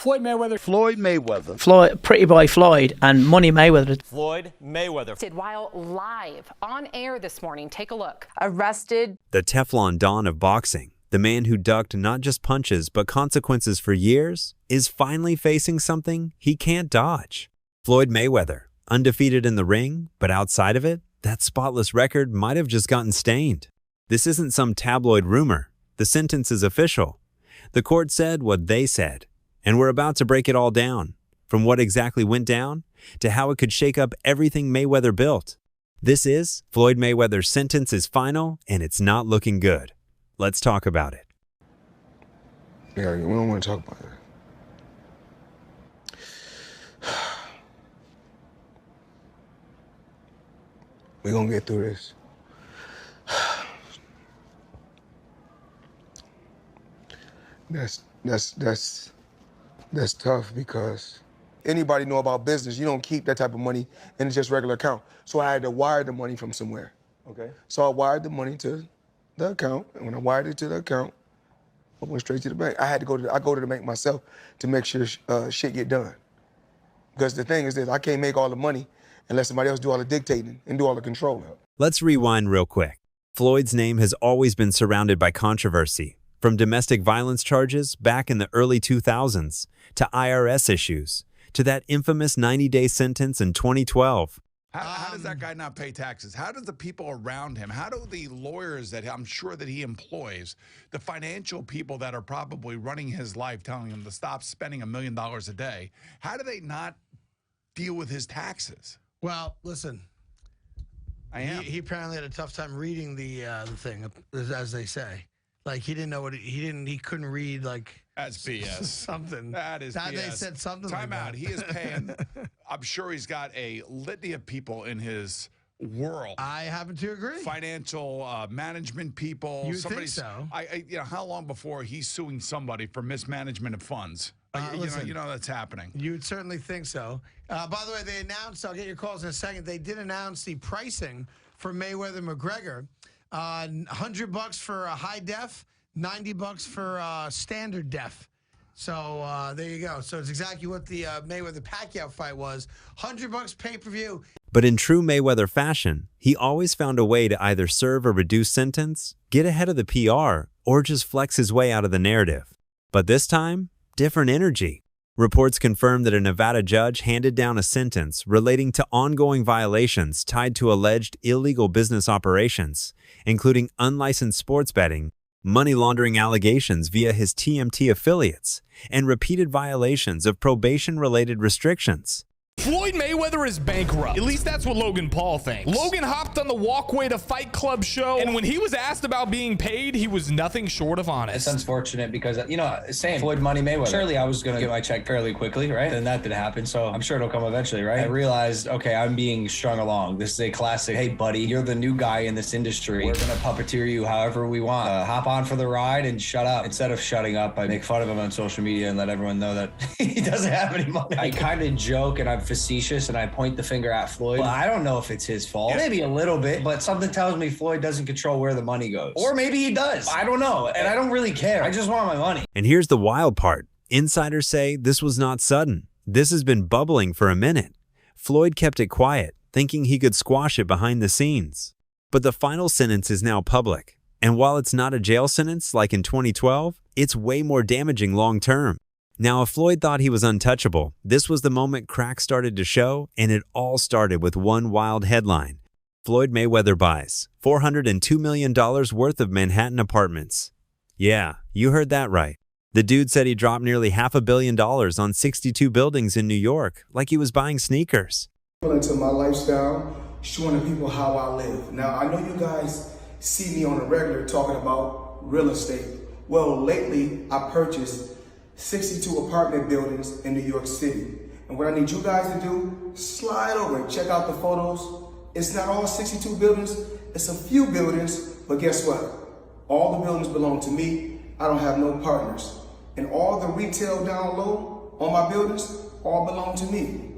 Floyd Mayweather. Floyd Mayweather. Floyd, Pretty Boy Floyd and Money Mayweather. Floyd Mayweather. While live on air this morning, take a look. Arrested. The Teflon Don of boxing, the man who ducked not just punches but consequences for years, is finally facing something he can't dodge. Floyd Mayweather, undefeated in the ring, but outside of it, that spotless record might have just gotten stained. This isn't some tabloid rumor. The sentence is official. The court said what they said, and we're about to break it all down, from what exactly went down to how it could shake up everything Mayweather built. This is Floyd Mayweather's sentence is final, and it's not looking good. Let's talk about it. Yeah, we don't want to talk about that. We're gonna get through this. That's tough because anybody know about business, you don't keep that type of money in just regular account. So I had to wire the money from somewhere. Okay. So I wired the money to the account, and when I wired it to the account, I went straight to the bank. I go to the bank myself to make sure shit get done. Because the thing is that I can't make all the money unless somebody else do all the dictating and do all the controlling. Let's rewind real quick. Floyd's name has always been surrounded by controversy, from domestic violence charges back in the early 2000s to IRS issues to that infamous 90-day sentence in 2012. How does that guy not pay taxes? How does the people around him, how do the lawyers that I'm sure that he employs, the financial people that are probably running his life, telling him to stop spending $1 million a day, how do they not deal with his taxes? Well, listen. He apparently had a tough time reading the thing, as they say. Like he didn't know what he couldn't read like that's BS. Something. That is BS. They said something Time like out. that. He is paying. I'm sure he's got a litany of people in his world. I happen to agree. Financial management people. You think so? How long before he's suing somebody for mismanagement of funds? Listen, you know that's happening. You'd certainly think so. By the way, they announced, I'll get your calls in a second, they did announce the pricing for Mayweather-McGregor. $100 for a high def, $90 for standard def. So there you go. So it's exactly what the Mayweather-Pacquiao fight was. $100 pay-per-view. But in true Mayweather fashion, he always found a way to either serve a reduced sentence, get ahead of the PR, or just flex his way out of the narrative. But this time, different energy. Reports confirm that a Nevada judge handed down a sentence relating to ongoing violations tied to alleged illegal business operations, including unlicensed sports betting, money laundering allegations via his TMT affiliates, and repeated violations of probation-related restrictions. Floyd Mayweather is bankrupt. At least that's what Logan Paul thinks. Logan hopped on the Walkway to Fight Club show, and when he was asked about being paid, he was nothing short of honest. It's unfortunate because, same Floyd Money Mayweather. Surely I was going to get my check fairly quickly, right? And that did happen, so I'm sure it'll come eventually, right? I realized, okay, I'm being strung along. This is a classic, hey, buddy, you're the new guy in this industry. We're going to puppeteer you however we want. Hop on for the ride and shut up. Instead of shutting up, I make fun of him on social media and let everyone know that he doesn't have any money. I kind of joke and I'm facetious and I point the finger at Floyd. Well, I don't know if it's his fault. Maybe a little bit, but something tells me Floyd doesn't control where the money goes. Or maybe he does. I don't know. And I don't really care. I just want my money. And here's the wild part. Insiders say this was not sudden. This has been bubbling for a minute. Floyd kept it quiet, thinking he could squash it behind the scenes. But the final sentence is now public. And while it's not a jail sentence like in 2012, it's way more damaging long term. Now, if Floyd thought he was untouchable, this was the moment cracks started to show, and it all started with one wild headline. Floyd Mayweather buys $402 million worth of Manhattan apartments. Yeah, you heard that right. The dude said he dropped nearly $500 million on 62 buildings in New York, like he was buying sneakers. Into my lifestyle, showing the people how I live. Now, I know you guys see me on a regular talking about real estate. Well, lately, I purchased 62 apartment buildings in New York City. And what I need you guys to do, slide over and check out the photos. It's not all 62 buildings, it's a few buildings, but guess what? All the buildings belong to me. I don't have no partners. And all the retail down low on my buildings all belong to me.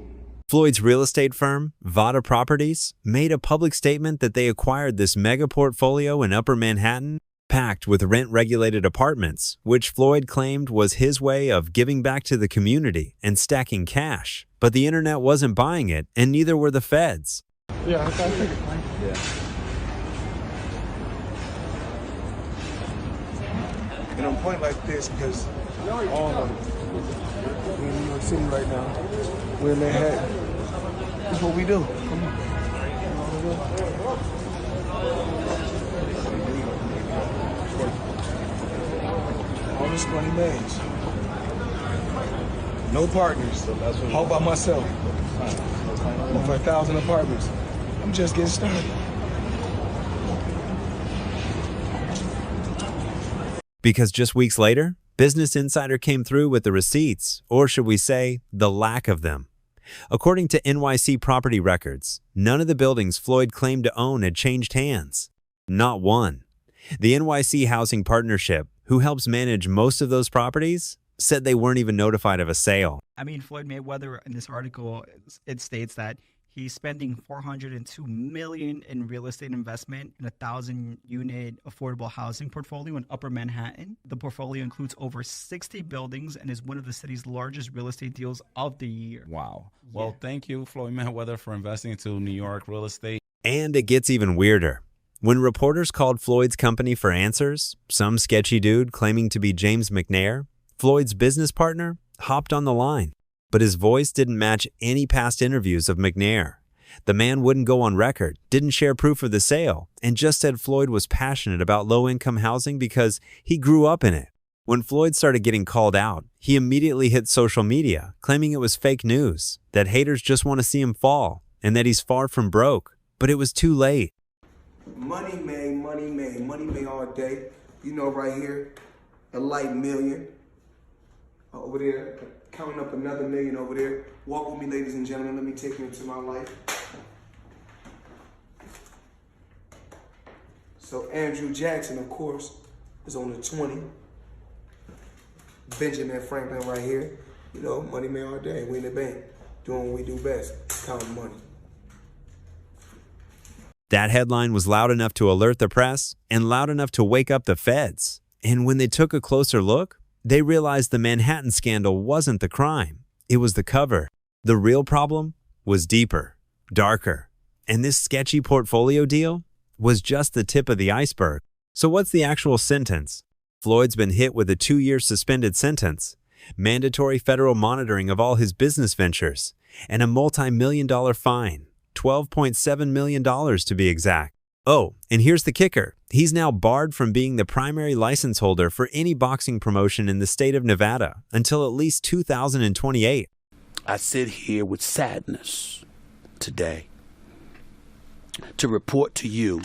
Floyd's real estate firm, Vada Properties, made a public statement that they acquired this mega portfolio in Upper Manhattan, packed with rent-regulated apartments, which Floyd claimed was his way of giving back to the community and stacking cash. But the internet wasn't buying it, and neither were the feds. Yeah, okay. Yeah. And I'm pointing like this because all of them. We're in New York City right now. We're in Manhattan. That's what we do. Come on. All this money made. No partners. All by myself. Over 1,000 apartments. I'm just getting started. Because just weeks later, Business Insider came through with the receipts, or should we say, the lack of them. According to NYC property records, none of the buildings Floyd claimed to own had changed hands. Not one. The NYC Housing Partnership, who helps manage most of those properties, said they weren't even notified of a sale. I mean, Floyd Mayweather, in this article, it states that he's spending $402 million in real estate investment in a 1,000-unit affordable housing portfolio in Upper Manhattan. The portfolio includes over 60 buildings and is one of the city's largest real estate deals of the year. Wow. Well, thank you, Floyd Mayweather, for investing into New York real estate. And it gets even weirder. When reporters called Floyd's company for answers, some sketchy dude claiming to be James McNair, Floyd's business partner, hopped on the line. But his voice didn't match any past interviews of McNair. The man wouldn't go on record, didn't share proof of the sale, and just said Floyd was passionate about low-income housing because he grew up in it. When Floyd started getting called out, he immediately hit social media, claiming it was fake news, that haters just want to see him fall, and that he's far from broke. But it was too late. Money made, money made, money made all day. You know, right here, a light million. Over there, counting up another million over there. Walk with me, ladies and gentlemen. Let me take you into my life. So Andrew Jackson, of course, is on the 20. Benjamin Franklin right here. You know, money made all day. We in the bank, doing what we do best, counting money. That headline was loud enough to alert the press and loud enough to wake up the feds. And when they took a closer look, they realized the Manhattan scandal wasn't the crime. It was the cover. The real problem was deeper, darker. And this sketchy portfolio deal was just the tip of the iceberg. So what's the actual sentence? Floyd's been hit with a 2-year suspended sentence, mandatory federal monitoring of all his business ventures, and a multi-million-dollar fine, $12.7 million to be exact. Oh, and here's the kicker. He's now barred from being the primary license holder for any boxing promotion in the state of Nevada until at least 2028. I sit here with sadness today to report to you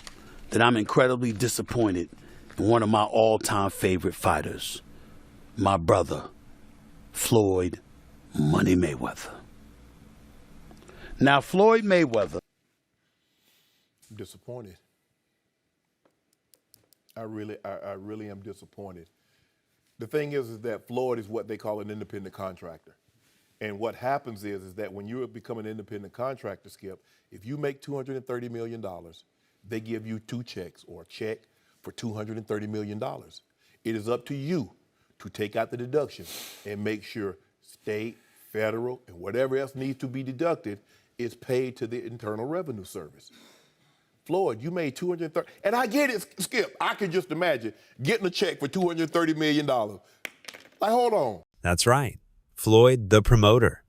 that I'm incredibly disappointed in one of my all-time favorite fighters, my brother, Floyd Money Mayweather. Now, Floyd Mayweather. I'm disappointed. I really am disappointed. The thing is that Floyd is what they call an independent contractor. And what happens is that when you become an independent contractor, Skip, if you make $230 million, they give you 2 checks or a check for $230 million. It is up to you to take out the deduction and make sure state, federal, and whatever else needs to be deducted is paid to the Internal Revenue Service. Floyd, you made $230, and I get it, Skip. I can just imagine getting a check for $230 million. Like, hold on. That's right. Floyd, the promoter.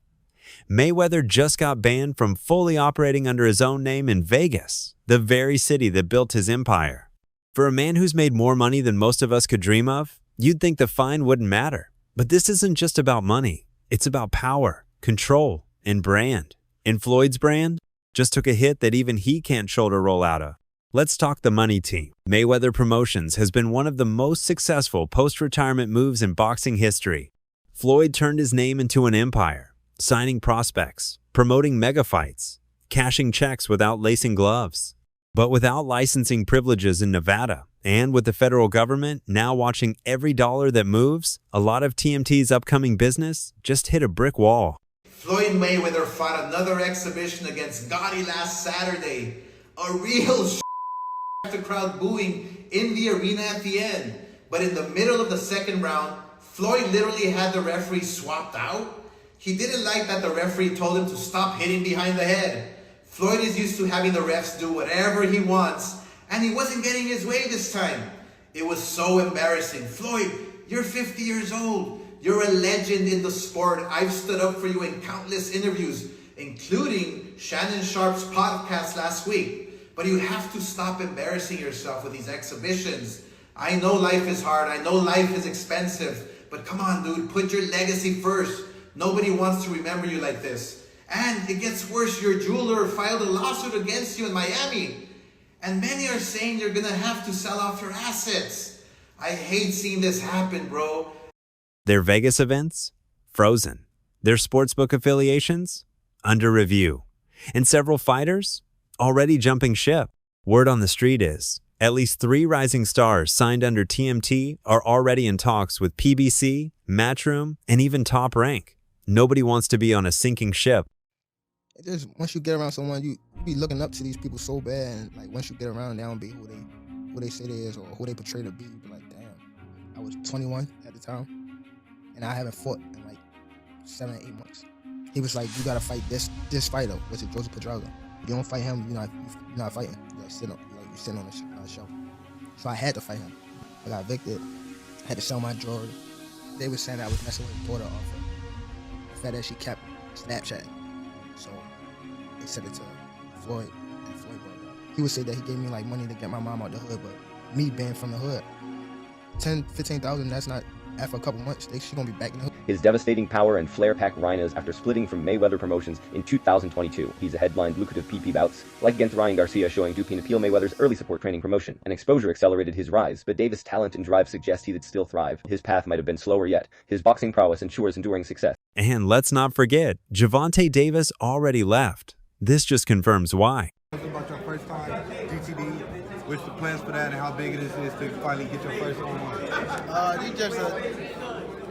Mayweather just got banned from fully operating under his own name in Vegas, the very city that built his empire. For a man who's made more money than most of us could dream of, you'd think the fine wouldn't matter. But this isn't just about money. It's about power, control, and brand. And Floyd's brand just took a hit that even he can't shoulder roll out of. Let's talk the money team. Mayweather Promotions has been one of the most successful post-retirement moves in boxing history. Floyd turned his name into an empire, signing prospects, promoting mega fights, cashing checks without lacing gloves. But without licensing privileges in Nevada, and with the federal government now watching every dollar that moves, a lot of TMT's upcoming business just hit a brick wall. Floyd Mayweather fought another exhibition against Gotti last Saturday. A real The crowd booing in the arena at the end. But in the middle of the second round, Floyd literally had the referee swapped out. He didn't like that the referee told him to stop hitting behind the head. Floyd is used to having the refs do whatever he wants, and he wasn't getting his way this time. It was so embarrassing. Floyd, you're 50 years old. You're a legend in the sport. I've stood up for you in countless interviews, including Shannon Sharp's podcast last week. But you have to stop embarrassing yourself with these exhibitions. I know life is hard. I know life is expensive. But come on, dude, put your legacy first. Nobody wants to remember you like this. And it gets worse. Your jeweler filed a lawsuit against you in Miami. And many are saying you're going to have to sell off your assets. I hate seeing this happen, bro. Their Vegas events? Frozen. Their sportsbook affiliations? Under review. And several fighters? Already jumping ship. Word on the street is, at least 3 rising stars signed under TMT are already in talks with PBC, Matchroom, and even Top Rank. Nobody wants to be on a sinking ship. Just once you get around someone, you be looking up to these people so bad, and like once you get around, they don't be who they say they is or who they portray to be. You be like, damn, I was 21 at the time, and I haven't fought in like 7 or 8 months. He was like, you gotta fight this fighter, which is Joseph Pedraza. If you don't fight him, you're not fighting. You're sitting on the show. So I had to fight him. I got evicted. I had to sell my jewelry. They were saying that I was messing with his daughter off her. The fact that she kept Snapchat. So they said it to Floyd, and Floyd brought it up. He would say that he gave me like money to get my mom out the hood, but me being from the hood, 10, 15,000, that's not, after a couple months, she gonna be back in the hood. His devastating power and flair pack rhinos after splitting from Mayweather Promotions in 2022. He's a headlined lucrative PP bouts, like against Ryan Garcia showing Dupin appeal Mayweather's early support training promotion. An exposure accelerated his rise, but Davis' talent and drive suggest he'd still thrive. His path might have been slower yet. His boxing prowess ensures enduring success. And let's not forget, Gervonta Davis already left. This just confirms why. About your first time GTD, what's the plans for that and how big it is to finally get your first one? It's just a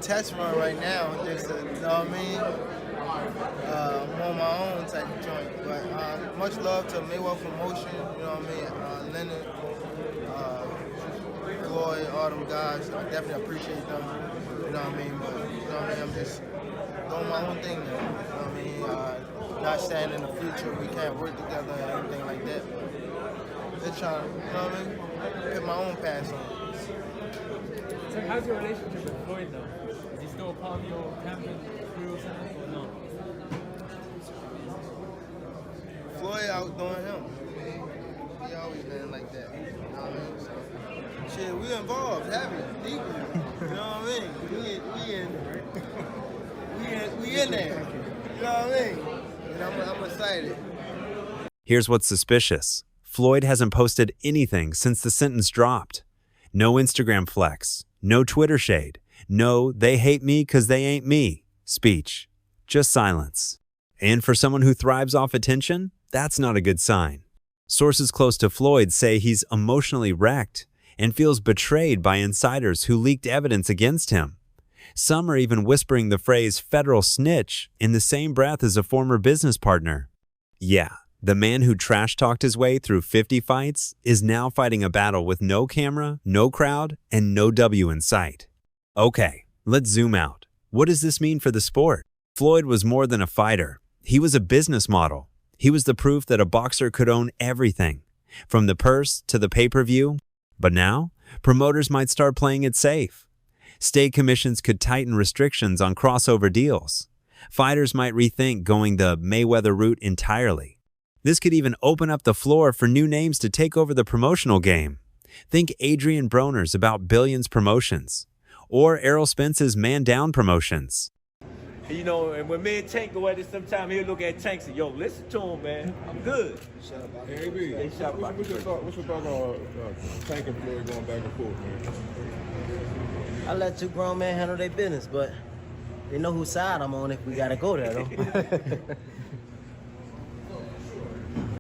test run right now, just a, you know what I mean? I'm on my own type of joint, but much love to Mayweather Promotion, you know what I mean? Leonard, Floyd, all them guys, I definitely appreciate them, you know what I mean? But, you know what I mean? I'm just doing my own thing now, you know what I mean? Not saying in the future we can't work together or anything like that, but just trying to, you know what I mean? Put my own pass on. So how's your relationship with Floyd though? Is he still a part of your camp and crew or something or not? Floyd outdoing him. He always been like that. You know what I mean? So, shit, we involved heavily, deeply. You know what I mean? We in there. You know what I mean? And I'm excited. Here's what's suspicious. Floyd hasn't posted anything since the sentence dropped. No Instagram flex. No Twitter shade. No, they hate me because they ain't me speech. Just silence. And for someone who thrives off attention, that's not a good sign. Sources close to Floyd say he's emotionally wrecked and feels betrayed by insiders who leaked evidence against him. Some are even whispering the phrase federal snitch in the same breath as a former business partner. Yeah, the man who trash-talked his way through 50 fights is now fighting a battle with no camera, no crowd, and no W in sight. Okay, let's zoom out. What does this mean for the sport? Floyd was more than a fighter. He was a business model. He was the proof that a boxer could own everything, from the purse to the pay-per-view. But now, promoters might start playing it safe. State commissions could tighten restrictions on crossover deals. Fighters might rethink going the Mayweather route entirely. This could even open up the floor for new names to take over the promotional game. Think Adrian Broner's About Billions Promotions, or Errol Spence's Man Down Promotions. You know, and when me and Tank go at it, sometimes he'll look at Tank and say, yo, listen to him, man. I'm good. Hey, B, what's your thought on Tank and Floyd going back and forth, man? I let two grown men handle their business, but they know whose side I'm on if we gotta go there, though.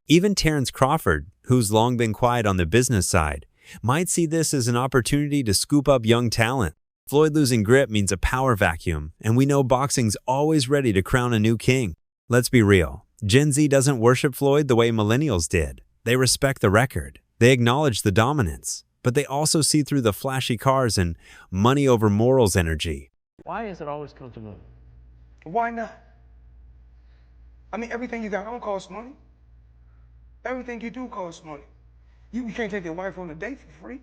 Even Terrence Crawford, who's long been quiet on the business side, might see this as an opportunity to scoop up young talent. Floyd losing grip means a power vacuum, and we know boxing's always ready to crown a new king. Let's be real. Gen Z doesn't worship Floyd the way millennials did. They respect the record. They acknowledge the dominance, but they also see through the flashy cars and money over morals energy. Why is it always come to money? Why not? I mean, everything you got don't cost money. Everything you do costs money. You can't take your wife on a date for free.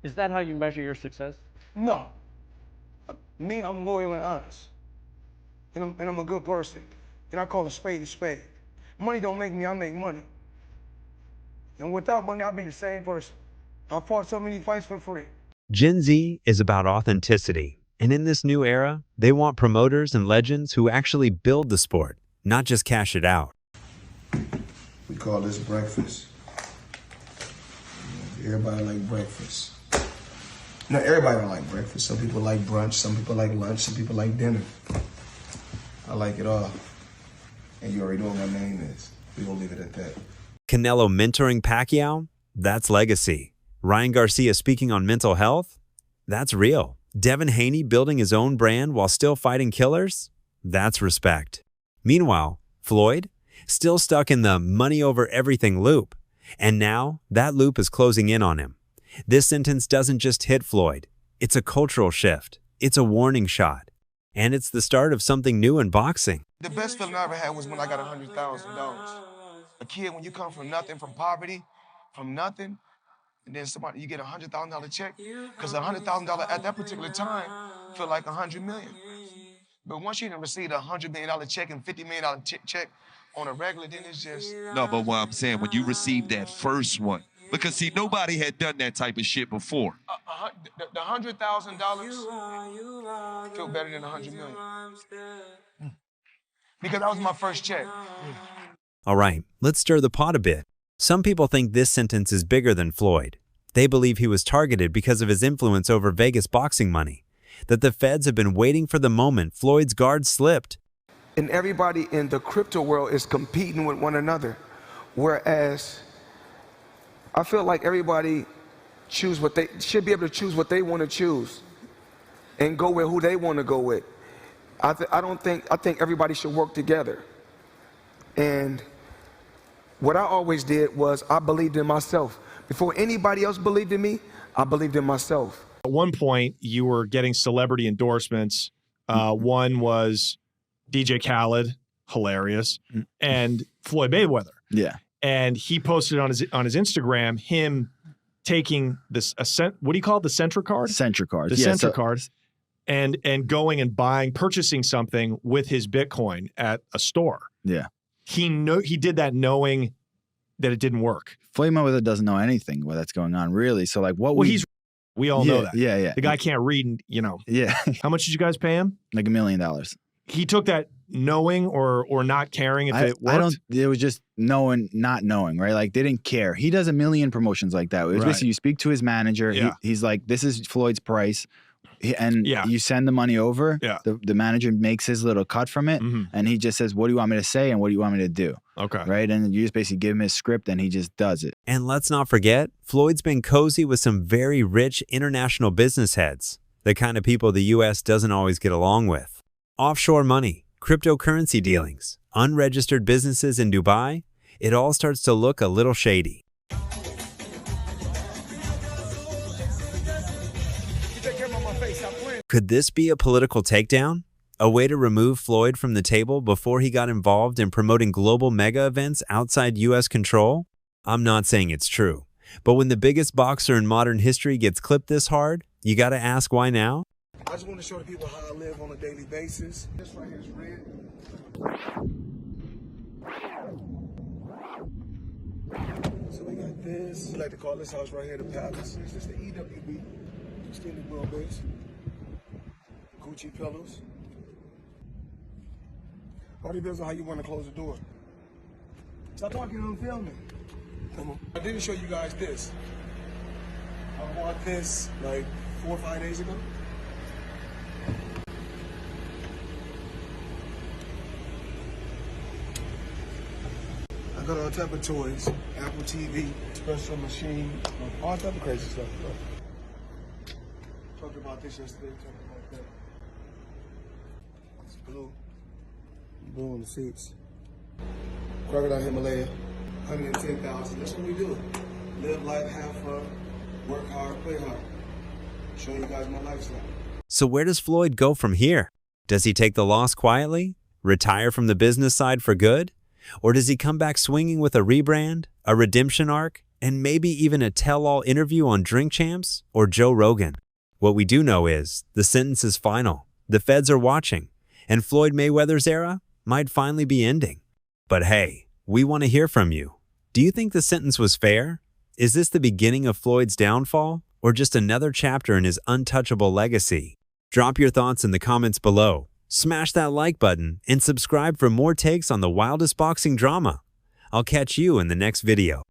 Is that how you measure your success? No. Me, I'm loyal and honest. And I'm a good person. And I call a spade a spade. Money don't make me, I make money. And without money, I'll be the same person. I fought so many fights for free. Gen Z is about authenticity. And in this new era, they want promoters and legends who actually build the sport, not just cash it out. We call this breakfast. Everybody like breakfast. No, everybody don't like breakfast. Some people like brunch, some people like lunch, some people like dinner. I like it all. And you already know what my name is. We're gonna leave it at that. Canelo mentoring Pacquiao? That's legacy. Ryan Garcia speaking on mental health? That's real. Devin Haney building his own brand while still fighting killers? That's respect. Meanwhile, Floyd? Still stuck in the money over everything loop. And now, that loop is closing in on him. This sentence doesn't just hit Floyd. It's a cultural shift. It's a warning shot. And it's the start of something new in boxing. The best feeling I ever had was when I got $100,000. A kid, when you come from nothing, from poverty, from nothing, and then you get a $100,000 check, because $100,000 at that particular time felt like $100 million. But once you receive a $100 million check and $50 million check on a regular, then it's just... No, but what I'm saying, when you received that first one, because see, nobody had done that type of shit before. The $100,000 feel better than $100 million. Because that was my first check. All right, let's stir the pot a bit. Some people think this sentence is bigger than Floyd. They believe he was targeted because of his influence over Vegas boxing money, that the feds have been waiting for the moment Floyd's guard slipped. And everybody in the crypto world is competing with one another. Whereas I feel like everybody should be able to choose what they want to choose and go with who they want to go with. I think everybody should work together. And what I always did was I believed in myself. Before anybody else believed in me, I believed in myself. At one point, you were getting celebrity endorsements. One was DJ Khaled, hilarious, and Floyd Mayweather. Yeah. And he posted on his Instagram him taking this what do you call it? The Centra card? Centra card. The Centra card. And going and purchasing something with his Bitcoin at a store. Yeah. He did that knowing that it didn't work. Floyd Mayweather doesn't know anything that's going on, really. So like what we all know that. Yeah. The guy can't read, Yeah. How much did you guys pay him? Like $1 million. He took that knowing or not caring if it worked? It was just knowing, not knowing, right? Like they didn't care. He does a million promotions like that. It was basically you speak to his manager. Yeah. He's like, this is Floyd's price. You send the money over. Yeah. The manager makes his little cut from it. And he just says, what do you want me to say? And what do you want me to do? Okay. Right. And you just basically give him his script and he just does it. And let's not forget, Floyd's been cozy with some very rich international business heads, the kind of people the U.S. doesn't always get along with. Offshore money, cryptocurrency dealings, unregistered businesses in Dubai, it all starts to look a little shady. Could this be a political takedown? A way to remove Floyd from the table before he got involved in promoting global mega events outside U.S. control? I'm not saying it's true, but when the biggest boxer in modern history gets clipped this hard, you gotta ask why now? I just want to show the people how I live on a daily basis. This right here is red. So we got this. We like to call this house right here the Palace. This is the EWB, extended wheelbase. Gucci pillows. All depends on how you want to close the door. Stop talking and I'm filming. Come on. I didn't show you guys this. I bought this like 4 or 5 days ago. I got all type of toys, Apple TV, special machine, all type of crazy stuff. Talked about this yesterday, talked about that. It's blue on the seats. Crocodile Himalaya, 110,000. That's what we do. live life, have fun, work hard, play hard. Show you guys my lifestyle. So where does Floyd go from here? Does he take the loss quietly, retire from the business side for good? Or does he come back swinging with a rebrand, a redemption arc, and maybe even a tell-all interview on Drink Champs or Joe Rogan? What we do know is the sentence is final. The feds are watching, and Floyd Mayweather's era might finally be ending. But hey, we want to hear from you. Do you think the sentence was fair? Is this the beginning of Floyd's downfall, or just another chapter in his untouchable legacy? Drop your thoughts in the comments below. Smash that like button and subscribe for more takes on the wildest boxing drama. I'll catch you in the next video.